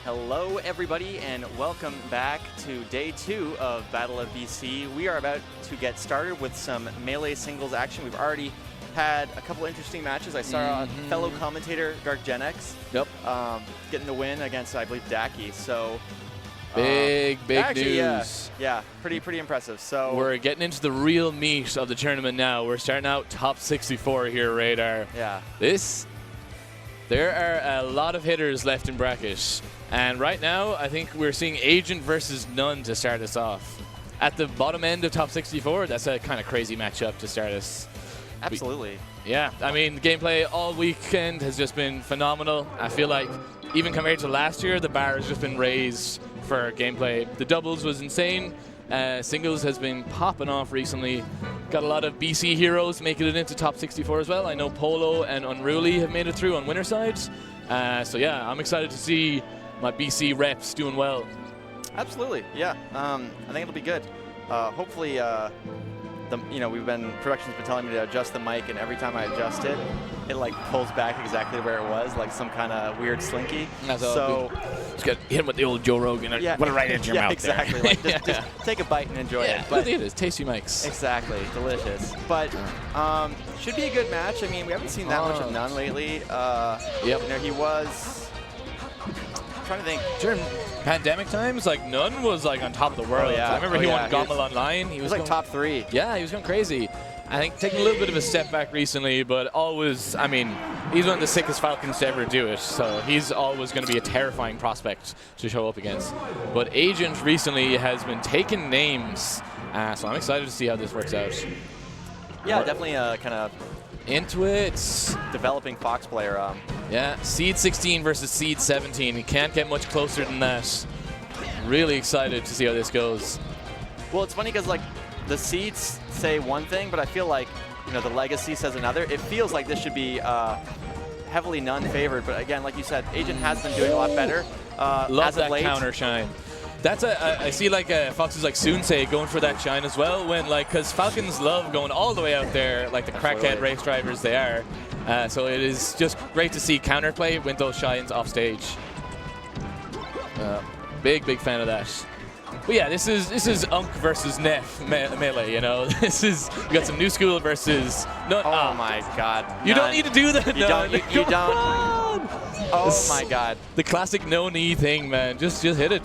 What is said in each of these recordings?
Hello everybody and welcome back to day 2 of Battle of BC. We are about to get started with some melee singles action. We've already had a couple interesting matches. I saw fellow commentator Dark Gen X getting the win against, I believe, Daki. So big actually, news. Yeah, pretty impressive. So we're getting into the real meat of the tournament now. We're starting out top 64 here, Radar. Yeah. There are a lot of hitters left in bracket. And right now, I think we're seeing Agent versus n0ne to start us off. At the bottom end of top 64, that's a kind of crazy matchup to start us. Absolutely. Yeah, I mean, gameplay all weekend has just been phenomenal. I feel like even compared to last year, the bar has just been raised for gameplay. The doubles was insane. Singles has been popping off recently. Got a lot of BC heroes making it into top 64 as well. I know Polo and Unruly have made it through on winner sides. So yeah, I'm excited to see my BC reps doing well. Absolutely, yeah. I think it'll be good. Hopefully, production's been telling me to adjust the mic, and every time I adjust it, it like pulls back exactly where it was, like some kind of weird slinky. So just get hit with the old Joe Rogan. Yeah, put it right into your mouth. Exactly. Like, just take a bite and enjoy it. But it is tasty mics. Exactly, delicious. But should be a good match. I mean, we haven't seen that much of n0ne lately. You know, he was. I'm trying to think. During pandemic times, like n0ne was like on top of the world. Oh, yeah. I remember he won Gomel Online. He was like top 3. Yeah, he was going crazy. I think taking a little bit of a step back recently, but always, I mean, he's one of the sickest Falcons to ever do it, so he's always going to be a terrifying prospect to show up against. But Agent recently has been taking names, so I'm excited to see how this works out. Yeah, definitely kind of into it. Developing Fox player. Yeah, Seed 16 versus Seed 17. You can't get much closer than that. Really excited to see how this goes. Well, it's funny because like the Seeds say one thing, but I feel like the Legacy says another. It feels like this should be heavily n0ne favored, but again, like you said, Agent has been doing a lot better. Love that counter shine. That's I see like Foxes like Sunsei going for that shine as well, when because Falcons love going all the way out there, like the crackhead race drivers they are. So it is just great to see counterplay with those shines off stage. Big fan of that. But yeah, this is Unk versus n0ne melee. You know, we got some new school versus n0ne. Oh my God! You don't need to do that. You don't. You don't. Oh my God! The classic n0ne thing, man. Just hit it.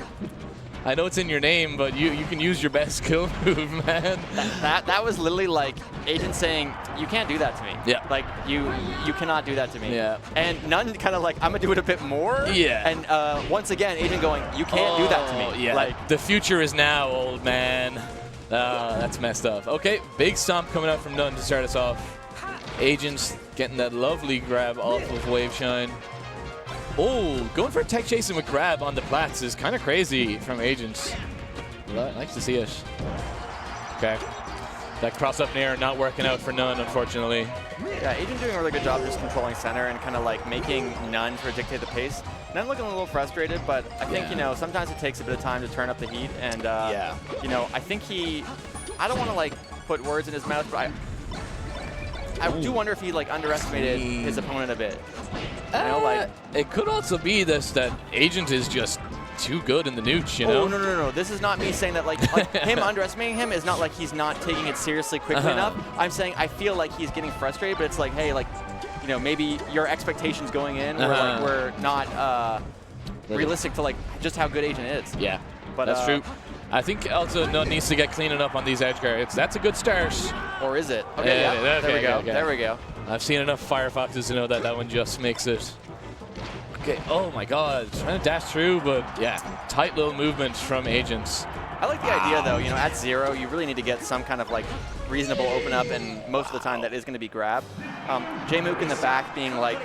I know it's in your name, but you can use your best skill move, man. That was literally like Agent saying, "You can't do that to me." Yeah. Like you cannot do that to me. Yeah. And n0ne kind of like, I'm gonna do it a bit more. Yeah. And once again, Agent going, "You can't do that to me." Yeah. Like the future is now, old man. That's messed up. Okay, big stomp coming out from n0ne to start us off. Agents getting that lovely grab off of Wave Shine. Oh, going for a tech chasing with grab on the plats is kind of crazy from Agents. Nice to see it. Okay. That cross up nair not working out for n0ne, unfortunately. Yeah, Agent doing a really good job just controlling center and kind of like making n0ne sort of dictate the pace. n0ne looking a little frustrated, but I think, sometimes it takes a bit of time to turn up the heat. And, I think I don't want to like put words in his mouth, but I do wonder if he like underestimated his opponent a bit. It could also be that Agent is just too good in the nooch, Oh, no. This is not me saying that like him underestimating him is not like he's not taking it seriously quickly enough. I'm saying I feel like he's getting frustrated, but it's like, hey, like, maybe your expectations going in were not realistic to like just how good Agent is. Yeah, but that's true. I think also n0ne needs to get cleaning up on these edge guards. That's a good start. Or is it? Okay, yeah. There we go. Okay. There we go. I've seen enough Firefoxes to know that one just makes it. Okay, oh my God, trying to dash through, but yeah, tight little movement from Agents. I like the idea though, at 0, you really need to get some kind of like reasonable open up, and most of the time that is going to be grab. J-Mook in the back being like,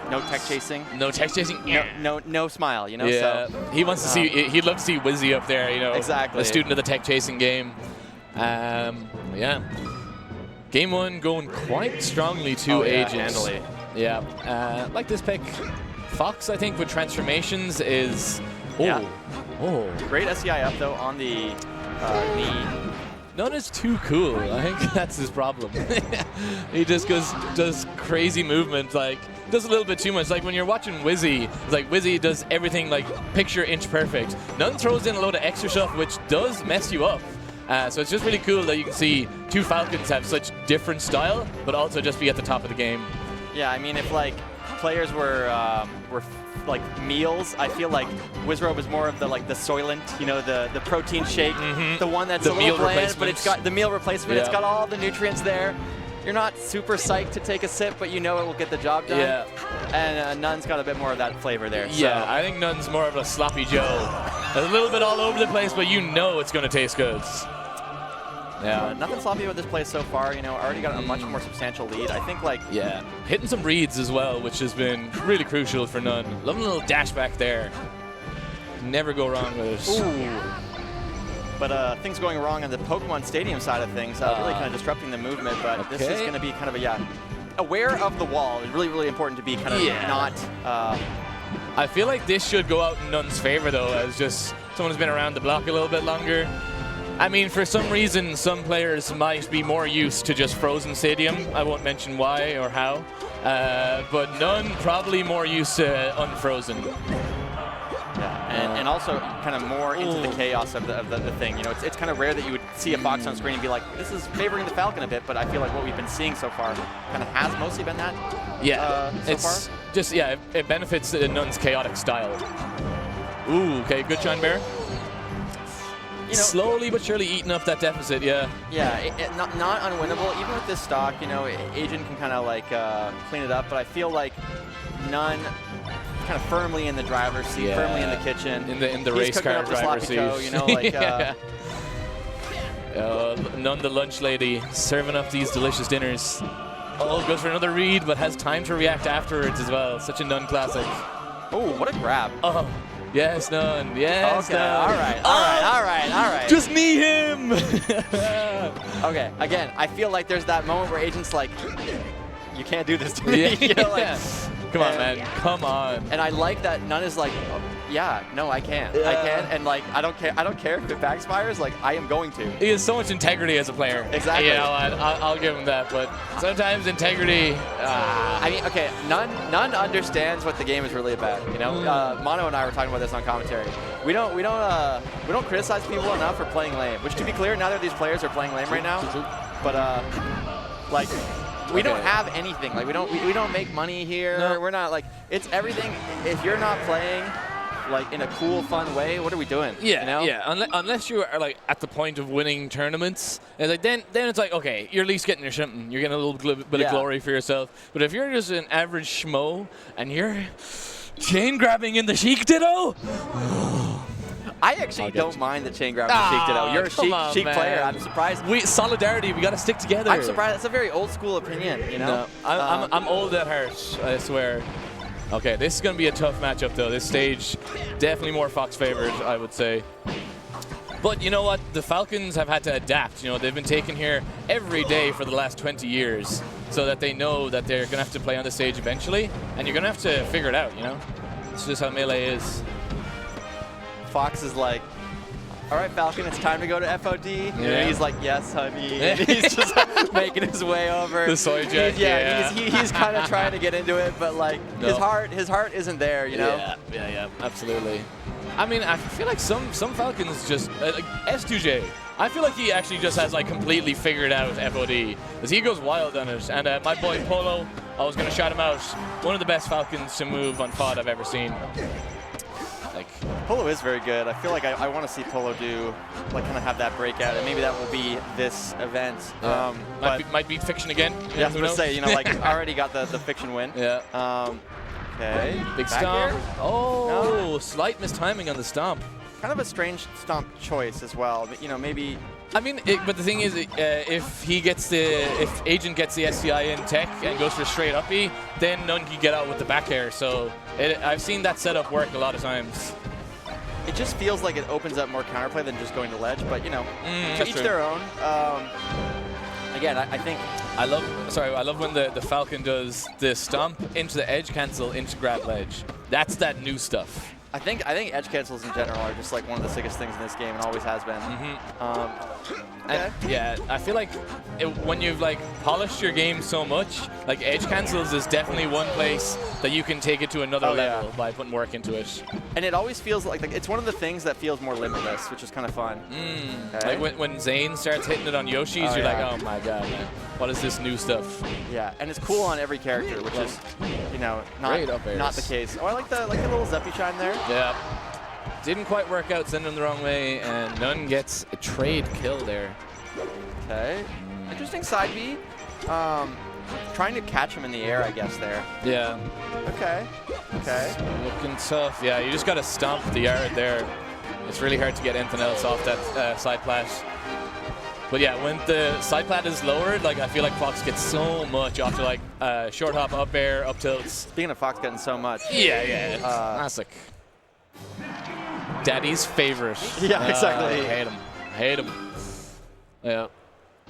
no tech chasing. No tech chasing? No smile, Yeah, so, he wants to see, he'd love to see Wizzy up there, Exactly. A student of the tech chasing game. Yeah. Game 1 going quite strongly to Agents. Handily. Yeah, like this pick. Fox, I think, with transformations is... Great SCI up, though, on the knee. n0ne is too cool. I think that's his problem. He just does crazy movement, like does a little bit too much. Like when you're watching Wizzy, it's like Wizzy does everything like picture inch perfect. n0ne throws in a load of extra stuff, which does mess you up. So it's just really cool that you can see two Falcons have such different style, but also just be at the top of the game. Yeah, I mean, if like players were like meals, I feel like Wizrobe is more of the like the Soylent, you know, the protein shake, the one that's a little bland, but it's got the meal replacement. Yeah. It's got all the nutrients there. You're not super psyched to take a sip, but you know it will get the job done. Yeah. And n0ne's got a bit more of that flavor there. Yeah, so. I think n0ne's more of a sloppy Joe. A little bit all over the place, but you know it's going to taste good. Yeah, nothing sloppy about this play so far. You know, already got a much more substantial lead. I think, like, yeah, hitting some reads as well, which has been really crucial for n0ne. Loving a little dash back there. Never go wrong with it. Ooh. But things going wrong on the Pokemon Stadium side of things, really kind of disrupting the movement. But this is going to be kind of a aware of the wall. It's really, really important to be kind of not. I feel like this should go out in n0ne's favor though, as just someone who's been around the block a little bit longer. I mean, for some reason, some players might be more used to just frozen stadium. I won't mention why or how, but n0ne probably more used to unfrozen. Yeah, and also kind of more into the chaos of the thing. You know, it's kind of rare that you would see a Fox on screen and be like, this is favoring the Falcon a bit, but I feel like what we've been seeing so far kind of has mostly been that. Yeah, so it's far. Just, yeah, it benefits n0ne's chaotic style. Ooh, okay, good Shine Bear. You know, slowly but surely eating up that deficit, yeah. Yeah, not unwinnable. Even with this stock, you know, Agent can kind of like clean it up, but I feel like n0ne kind of firmly in the driver's seat, firmly in the kitchen. In the race car driver's seat. You know, like, n0ne the lunch lady, serving up these delicious dinners. Oh, goes for another read, but has time to react afterwards as well. Such a n0ne classic. Oh, what a grab. Oh. Yes, n0ne. Yes, okay, n0ne. All right. Just knee him. Okay, again, I feel like there's that moment where Agent's like, you can't do this to me. You know, like, come on, man. Come on. And I like that n0ne is like, yeah, no, I can't. I can't. And like, I don't care if it backfires. Like, I am going to. He has so much integrity as a player. Exactly. You know, I'll give him that. But sometimes integrity. I mean, okay, n0ne understands what the game is really about. You know, Mono and I were talking about this on commentary. We don't criticize people enough for playing lame. Which, to be clear, neither of these players are playing lame right now. But like. We don't have anything. Like we don't make money here. No. We're not like, it's everything. If you're not playing like in a cool, fun way, what are we doing? Yeah, you know? yeah. Unless you are like at the point of winning tournaments, and like then it's like, okay, you're at least getting your something. You're getting a little bit of glory for yourself. But if you're just an average schmo and you're chain grabbing in the Sheik Ditto. I actually don't mind the chain grab Sheik Ditto. You're a Sheik player. I'm surprised. Solidarity. We got to stick together. I'm surprised. That's a very old school opinion. You know. No, I'm old at heart. I swear. Okay, this is going to be a tough matchup though. This stage definitely more Fox favored, I would say. But you know what? The Falcons have had to adapt. You know, they've been taken here every day for the last 20 years, so that they know that they're going to have to play on the stage eventually, and you're going to have to figure it out. You know, it's just how Melee is. Fox is like, all right, Falcon, it's time to go to FOD. Yeah. And he's like, yes, honey. And he's just like, making his way over. The soy jet. He's kind of trying to get into it, but like his heart isn't there, you know? Yeah, absolutely. I mean, I feel like some Falcons just, like S2J, I feel like he actually just has like completely figured out FOD, because he goes wild on it. And my boy Polo, I was going to shout him out, one of the best Falcons to move on FOD I've ever seen. Polo is very good. I feel like I want to see Polo do, like, kind of have that breakout, and maybe that will be this event. Might beat Fiction again. Yeah, I was going to say, you know, like, already got the Fiction win. Yeah. Okay. Big stomp. Oh, slight mistiming on the stomp. Kind of a strange stomp choice as well. But, you know, maybe. I mean, but the thing is, if Agent gets the SCI in tech and goes for straight uppy, then n0ne can get out with the back air. So I've seen that setup work a lot of times. It just feels like it opens up more counterplay than just going to ledge, but you know, to each their own. Again, I think I love when the Falcon does the stomp into the edge cancel into grab ledge. That's that new stuff. I think edge cancels in general are just like one of the sickest things in this game and always has been. And yeah, I feel like when you've like polished your game so much, like edge cancels is definitely one place that you can take it to another level by putting work into it. And it always feels like it's one of the things that feels more limitless, which is kind of fun. Okay. Like when Zane starts hitting it on Yoshi's, you're like, oh my god, man, what is this new stuff? Yeah, and it's cool on every character, which is, you know, not the case. Oh, I like the little Zeppy shine there. Yeah. Didn't quite work out, sending him the wrong way, and n0ne gets a trade kill there. Okay. Interesting side B. Trying to catch him in the air, I guess, there. Yeah. Okay. Okay. Looking tough. Yeah, you just got to stomp the yard there. It's really hard to get anything else off that side plat. But yeah, when the side plat is lowered, like I feel like Fox gets so much after like short hop, up air, up tilts. Speaking of Fox getting so much. Yeah. Classic. Daddy's favorite. Yeah, exactly. Hate him. Yeah.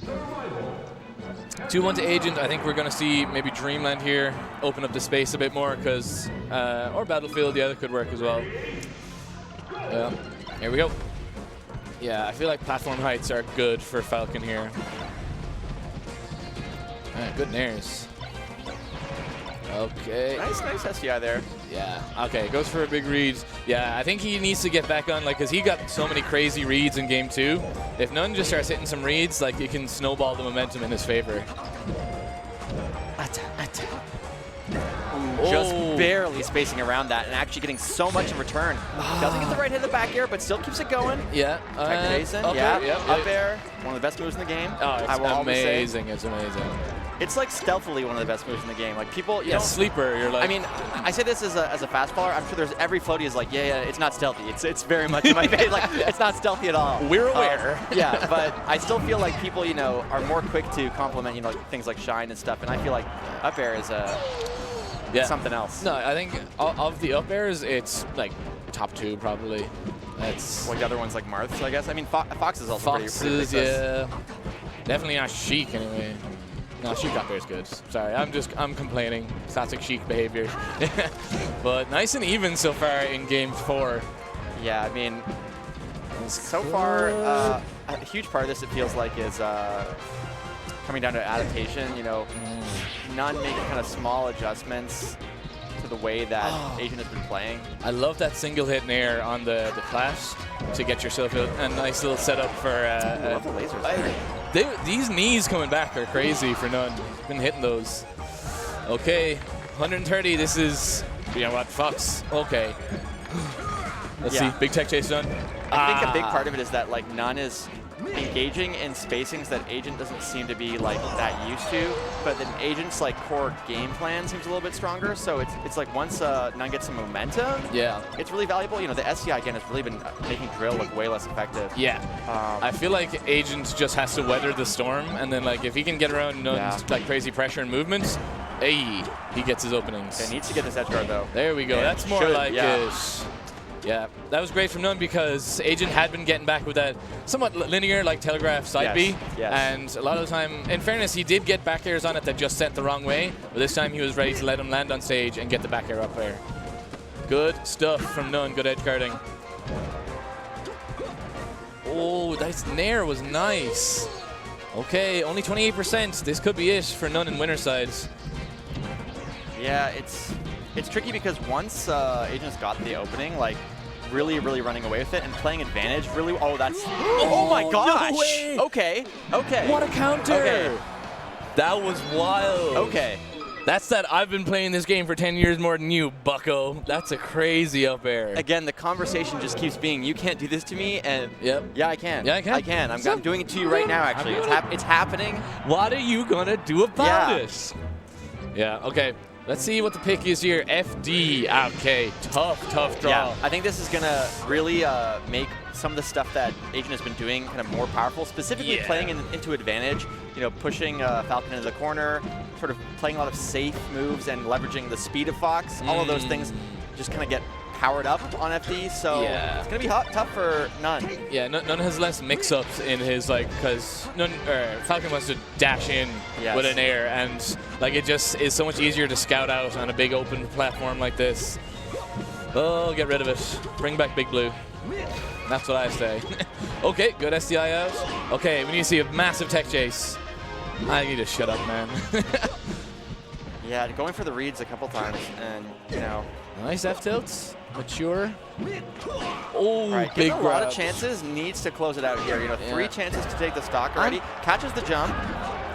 2-1 to Agent. I think we're going to see maybe Dreamland here open up the space a bit more because, or Battlefield, yeah, that could work as well. Yeah. Here we go. Yeah, I feel like platform heights are good for Falcon here. All right, good nairs. Okay. Nice SDI there. Yeah. Okay, goes for a big read. Yeah, I think he needs to get back on, like, because he got so many crazy reads in game 2. If n0ne just starts hitting some reads, like, it can snowball the momentum in his favor. Just barely spacing around that and actually getting so much in return. Doesn't get the right hit of the back air, but still keeps it going. Yeah. Jason. Up air. One of the best moves in the game. Oh, it's amazing. It's amazing. It's like stealthily one of the best moves in the game. Like people, you know, sleeper. You're like. I mean, I say this as a fast faller. I'm sure there's every floaty is like, yeah, it's not stealthy. It's very much in my face. Like it's not stealthy at all. We're aware. Yeah, but I still feel like people, you know, are more quick to compliment, you know, like things like shine and stuff. And I feel like up air is something else. No, I think of the up airs, it's like top 2 probably. That's the other ones like Marth's, I guess. I mean, Fox is also pretty yeah. Definitely not Sheik anyway. No, Sheik up air is good. Sorry, I'm complaining. Classic Sheik behavior. But nice and even so far in game 4. Yeah, I mean, so far, a huge part of this, it feels like, is coming down to adaptation. You know, n0ne making kind of small adjustments to the way that Agent has been playing. I love that single hit in air on the flash to get yourself a nice little setup for. I love the lasers there. These knees coming back are crazy for n0ne. Been hitting those. Okay, 130. This is, you know what, Fox. Okay. Let's see. Big tech chase done. I think a big part of it is that like n0ne is engaging in spacings that Agent doesn't seem to be like that used to, but then Agent's like core game plan seems a little bit stronger. So it's like once n0ne gets some momentum, it's really valuable. You know, the SCI again has really been making drill look way less effective. Yeah, I feel like Agent just has to weather the storm, and then like if he can get around n0ne's like crazy pressure and movements, he gets his openings. Okay, needs to get this edge guard though. There we go. Yeah, that's more like it. Yeah, that was great from n0ne because Agent had been getting back with that somewhat linear, like telegraph side B. And a lot of the time, in fairness, he did get back airs on it that just sent the wrong way. But this time he was ready to let him land on stage and get the back air up there. Good stuff from n0ne, good edge guarding. Oh, that nair was nice. Okay, only 28%. This could be it for n0ne in winner sides. Yeah, it's tricky because once Agent's got the opening, like really running away with it and playing advantage, really. Oh, that's. Oh my gosh. No way. Okay. What a counter. Okay. That was wild. Okay. That's that I've been playing this game for 10 years more than you, bucko. That's a crazy up air. Again, the conversation just keeps being, you can't do this to me, and yeah, I can. Yeah, I can. I can. I'm doing it to you right now, actually. It's happening. What are you going to do about this? Yeah, okay. Let's see what the pick is here. FD. Okay, tough draw. Yeah, I think this is going to really make some of the stuff that Agent has been doing kind of more powerful, specifically playing into advantage, you know, pushing Falcon into the corner, sort of playing a lot of safe moves and leveraging the speed of Fox. All of those things just kind of get powered up on FD, so it's going to be tough for n0ne. Yeah, n0ne has less mix-ups in his, like, because Falcon wants to dash in with an air, and, like, it just is so much easier to scout out on a big open platform like this. Oh, get rid of it. Bring back Big Blue. That's what I say. Okay, good SDI out. Okay, we need to see a massive tech chase. I need to shut up, man. Yeah, going for the reads a couple times, and, you know. Nice F-tilts. Mature. Oh, right, big a lot of chances, needs to close it out here. You know, 3 chances to take the stock already. Catches the jump.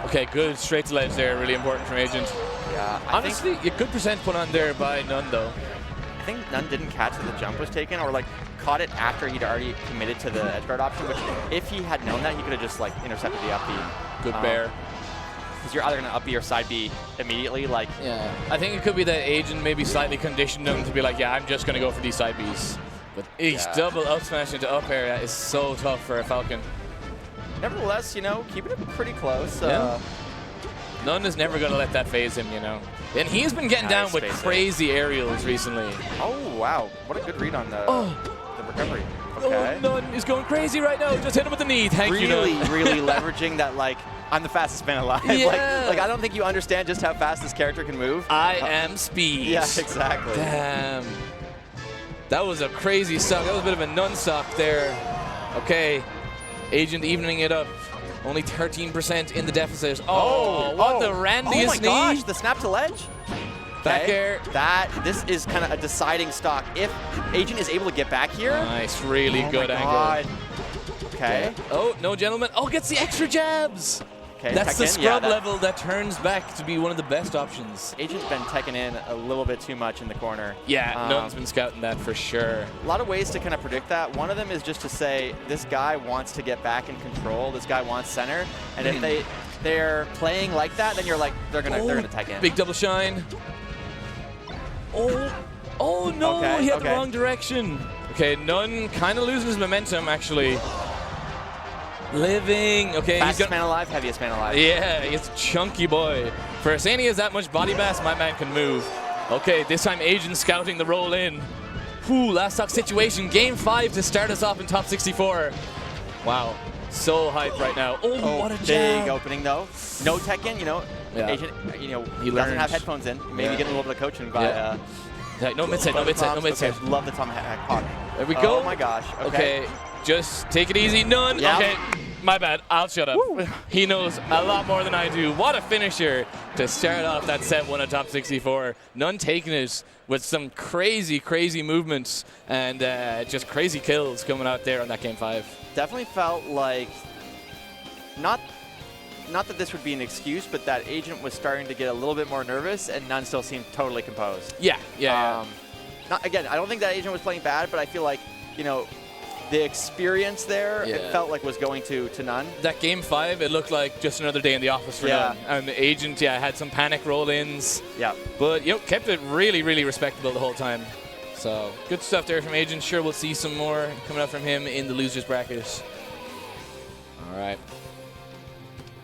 Okay, good. Straight to ledge there. Really important from Agent. Yeah, honestly, a good percent put on there by n0ne, though. I think n0ne didn't catch that the jump was taken, or like caught it after he'd already committed to the edge guard option, which if he had known that, he could have just like intercepted the up B. Good bear. Because you're either going to up B or side B immediately. Like, yeah, I think it could be that Agent maybe slightly conditioned him to be like, yeah, I'm just going to go for these side Bs. But double up smash into up air, that is so tough for a Falcon. Nevertheless, you know, keeping it pretty close. Yeah. n0ne is never going to let that phase him, you know. And he's been getting down with crazy aerials recently. Oh, wow. What a good read on the recovery. Okay. Oh, n0ne is going crazy right now. Just hit him with the knee. Thank you, n0ne. Really leveraging that, like, I'm the fastest man alive. Yeah. Like, I don't think you understand just how fast this character can move. I am speed. Yeah, exactly. Damn. That was a crazy suck. That was a bit of a n0ne suck there. Okay. Agent evening it up. Only 13% in the deficit. Oh, what the randiest knee. Oh my gosh, the snap to ledge. Back air. This is kind of a deciding stock. If Agent is able to get back here. Nice, really good angle. God. Okay. Oh, no, gentlemen. Oh, gets the extra jabs. Okay, that's the scrub level that turns back to be one of the best options. Agent's been teching in a little bit too much in the corner. Yeah, n0ne's been scouting that for sure. A lot of ways to kind of predict that. One of them is just to say, this guy wants to get back in control. This guy wants center. And if they're playing like that, then you're like, they're gonna tech in. Big double shine. Oh no, he had the wrong direction. Okay, n0ne kind of losing his momentum, actually. Living. Okay, fastest man alive, heaviest man alive. Yeah, he's a chunky boy. For saying he has that much body mass, my man can move. Okay, this time Agent scouting the roll in. Whew, last stock situation. Game 5 to start us off in top 64. Wow, so hyped right now. Oh, what a jab. Big opening though. No tech in, you know. Yeah. Agent, you know, he doesn't have headphones in. Maybe getting a little bit of coaching by. No mid set, no mid set, no mid set. Okay, love the tomahawk. There we go. Oh my gosh. Okay, just take it easy, n0ne. Yep. Okay, my bad. I'll shut up. Woo. He knows a lot more than I do. What a finisher to start off that set 1 at top 64. n0ne taking it with some crazy, crazy movements and just crazy kills coming out there on that game 5. Definitely felt like not that this would be an excuse, but that Agent was starting to get a little bit more nervous, and n0ne still seemed totally composed. Yeah. Again, I don't think that Agent was playing bad, but I feel like, you know, the experience there, it felt like was going to n0ne. That game 5, it looked like just another day in the office for n0ne. And the Agent, had some panic roll-ins. Yeah. But, kept it really, really respectable the whole time. So, good stuff there from Agent. Sure, we'll see some more coming up from him in the losers bracket. All right.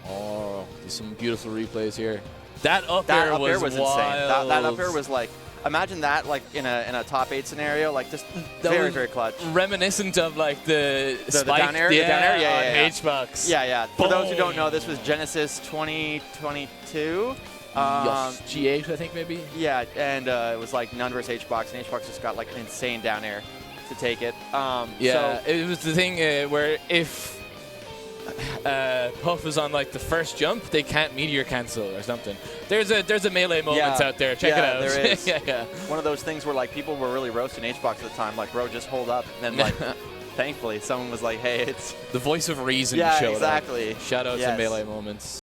Oh, there's some beautiful replays here. That up air was insane. That up air was like, imagine that like in a top 8 scenario, like just very clutch. Reminiscent of like the down air, on H-Box. Yeah. For those who don't know, this was Genesis 2022. G8, I think maybe. Yeah, and it was like n0ne versus H-Box, and H-Box just got like an insane down air to take it. So it was the thing where if Puff is on like the first jump, they can't meteor cancel or something. There's a melee moments out there. Check it out. There is. One of those things where like people were really roasting H-Box at the time, like, bro, just hold up. And then like, thankfully, someone was like, hey, it's the voice of reason. Yeah, exactly. Shout out to melee moments.